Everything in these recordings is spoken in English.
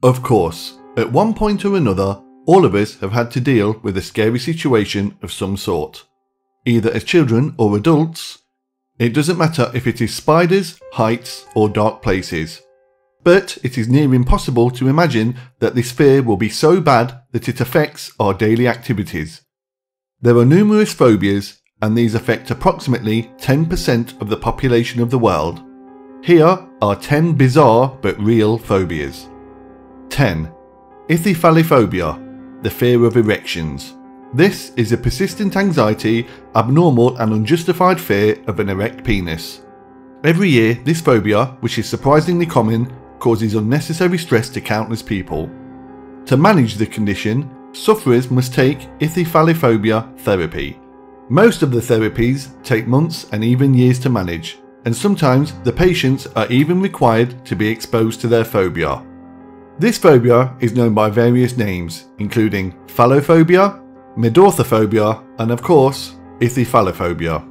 Of course, at one point or another, all of us have had to deal with a scary situation of some sort. Either as children or adults, it doesn't matter if it is spiders, heights or dark places. But it is near impossible to imagine that this fear will be so bad that it affects our daily activities. There are numerous phobias, and these affect approximately 10% of the population of the world. Here are 10 bizarre but real phobias. 10. Ithyphallophobia, the fear of erections. This is a persistent anxiety, abnormal and unjustified fear of an erect penis. Every year, this phobia, which is surprisingly common, causes unnecessary stress to countless people. To manage the condition, sufferers must take Ithyphallophobia therapy. Most of the therapies take months and even years to manage, and sometimes the patients are even required to be exposed to their phobia. This phobia is known by various names, including Phallophobia, Medorthophobia, and of course, Ithyphallophobia.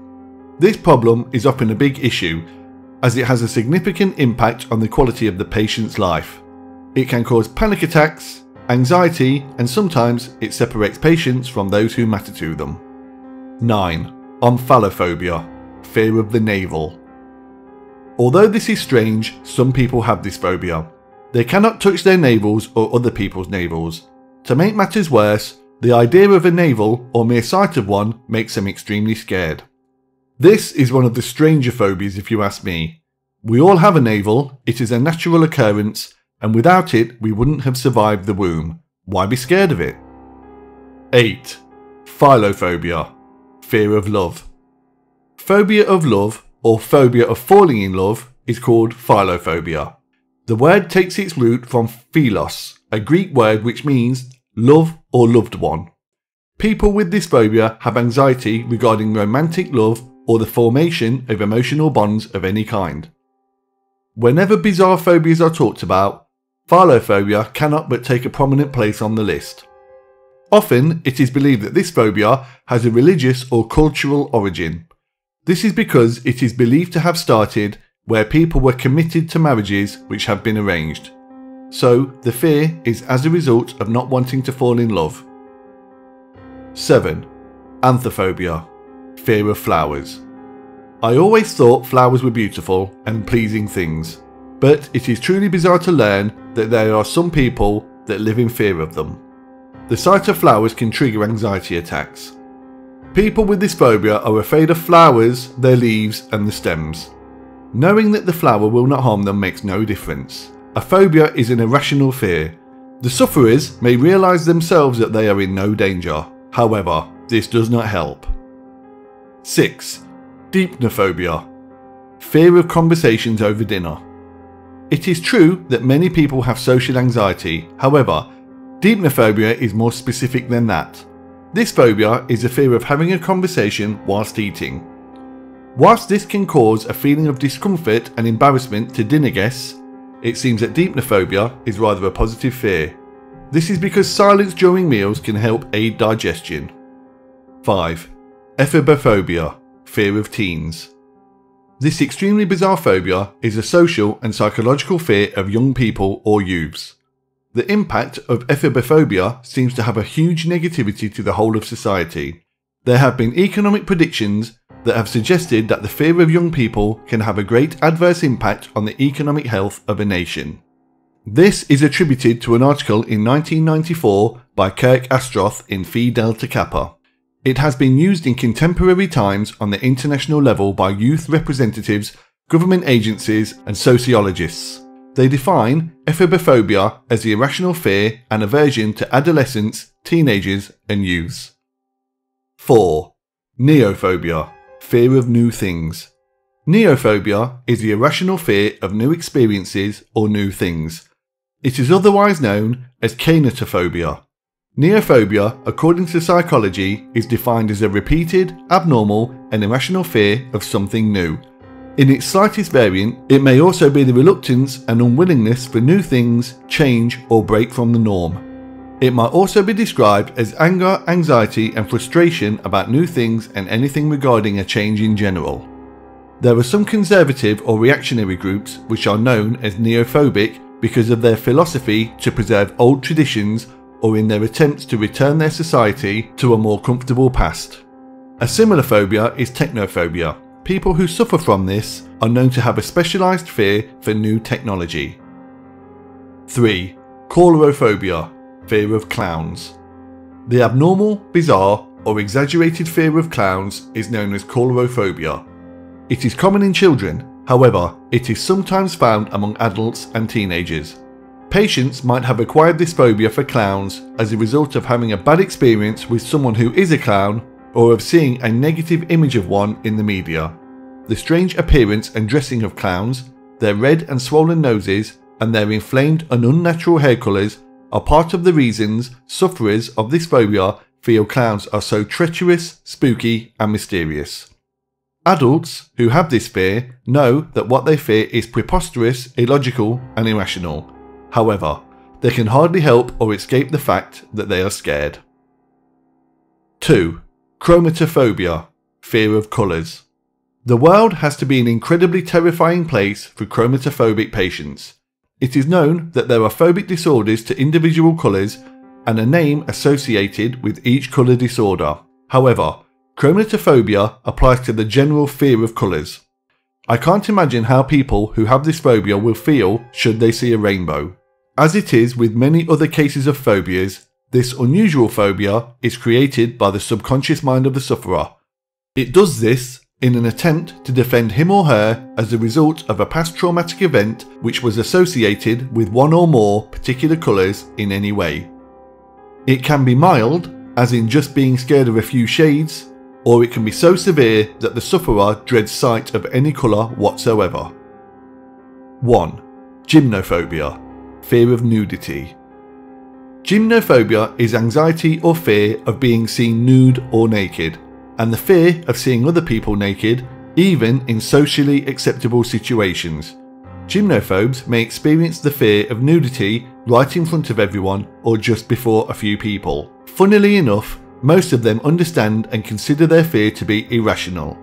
This problem is often a big issue, as it has a significant impact on the quality of the patient's life. It can cause panic attacks, anxiety, and sometimes it separates patients from those who matter to them. 9. Omphalophobia, fear of the navel. Although this is strange, some people have this phobia. They cannot touch their navels or other people's navels. To make matters worse, the idea of a navel or mere sight of one makes them extremely scared. This is one of the stranger phobias if you ask me. We all have a navel, it is a natural occurrence, and without it we wouldn't have survived the womb. Why be scared of it? 8. Philophobia, fear of love. Phobia of love, or phobia of falling in love, is called Philophobia. The word takes its root from philos, a Greek word which means love or loved one. People with this phobia have anxiety regarding romantic love or the formation of emotional bonds of any kind. Whenever bizarre phobias are talked about, Philophobia cannot but take a prominent place on the list. Often it is believed that this phobia has a religious or cultural origin. This is because it is believed to have started where people were committed to marriages which have been arranged. So the fear is as a result of not wanting to fall in love. 7. Anthophobia, fear of flowers. I always thought flowers were beautiful and pleasing things, but it is truly bizarre to learn that there are some people that live in fear of them. The sight of flowers can trigger anxiety attacks. People with this phobia are afraid of flowers, their leaves and the stems. Knowing that the flower will not harm them makes no difference. A phobia is an irrational fear. The sufferers may realise themselves that they are in no danger. However, this does not help. 6. Deipnophobia, fear of conversations over dinner. It is true that many people have social anxiety. However, deipnophobia is more specific than that. This phobia is a fear of having a conversation whilst eating. Whilst this can cause a feeling of discomfort and embarrassment to dinner guests, it seems that deipnophobia is rather a positive fear. This is because silence during meals can help aid digestion. 5. Ephebophobia, fear of teens. This extremely bizarre phobia is a social and psychological fear of young people or youths. The impact of Ephebophobia seems to have a huge negativity to the whole of society. There have been economic predictions that have suggested that the fear of young people can have a great adverse impact on the economic health of a nation. This is attributed to an article in 1994 by Kirk Astroth in Phi Delta Kappa. It has been used in contemporary times on the international level by youth representatives, government agencies and sociologists. They define Ephebophobia as the irrational fear and aversion to adolescents, teenagers and youths. 4. Neophobia, fear of new things. Neophobia is the irrational fear of new experiences or new things. It is otherwise known as Chromatophobia. Neophobia, according to psychology, is defined as a repeated, abnormal and irrational fear of something new. In its slightest variant, it may also be the reluctance and unwillingness for new things, change or break from the norm. It might also be described as anger, anxiety and frustration about new things and anything regarding a change in general. There are some conservative or reactionary groups which are known as neophobic because of their philosophy to preserve old traditions or in their attempts to return their society to a more comfortable past. A similar phobia is technophobia. People who suffer from this are known to have a specialised fear for new technology. 3. Coulrophobia, fear of clowns. The abnormal, bizarre, or exaggerated fear of clowns is known as coulrophobia. It is common in children, however, it is sometimes found among adults and teenagers. Patients might have acquired this phobia for clowns as a result of having a bad experience with someone who is a clown or of seeing a negative image of one in the media. The strange appearance and dressing of clowns, their red and swollen noses, and their inflamed and unnatural hair colours are part of the reasons sufferers of this phobia feel clowns are so treacherous, spooky and mysterious. Adults who have this fear know that what they fear is preposterous, illogical and irrational. However, they can hardly help or escape the fact that they are scared. 2. Chromatophobia, fear of colours. The world has to be an incredibly terrifying place for chromatophobic patients. It is known that there are phobic disorders to individual colours and a name associated with each colour disorder. However, chromatophobia applies to the general fear of colours. I can't imagine how people who have this phobia will feel should they see a rainbow. As it is with many other cases of phobias, this unusual phobia is created by the subconscious mind of the sufferer. It does this in an attempt to defend him or her as a result of a past traumatic event which was associated with one or more particular colours in any way. It can be mild, as in just being scared of a few shades, or it can be so severe that the sufferer dreads sight of any colour whatsoever. 1. Gymnophobia, fear of nudity. Gymnophobia is anxiety or fear of being seen nude or naked, and the fear of seeing other people naked, even in socially acceptable situations. Gymnophobes may experience the fear of nudity right in front of everyone or just before a few people. Funnily enough, most of them understand and consider their fear to be irrational.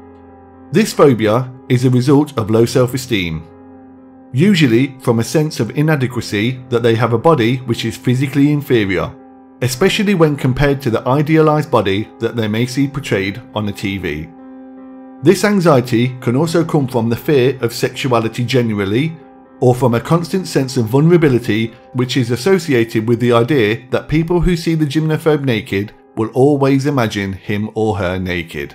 This phobia is a result of low self-esteem, usually from a sense of inadequacy that they have a body which is physically inferior, especially when compared to the idealised body that they may see portrayed on a TV. This anxiety can also come from the fear of sexuality generally, or from a constant sense of vulnerability which is associated with the idea that people who see the gymnophobe naked will always imagine him or her naked.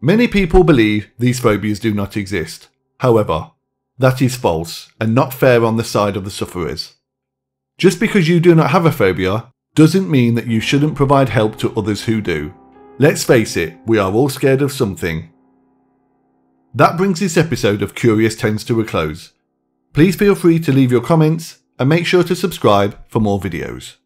Many people believe these phobias do not exist. However, that is false and not fair on the side of the sufferers. Just because you do not have a phobia doesn't mean that you shouldn't provide help to others who do. Let's face it, we are all scared of something. That brings this episode of Curious Tens to a close. Please feel free to leave your comments and make sure to subscribe for more videos.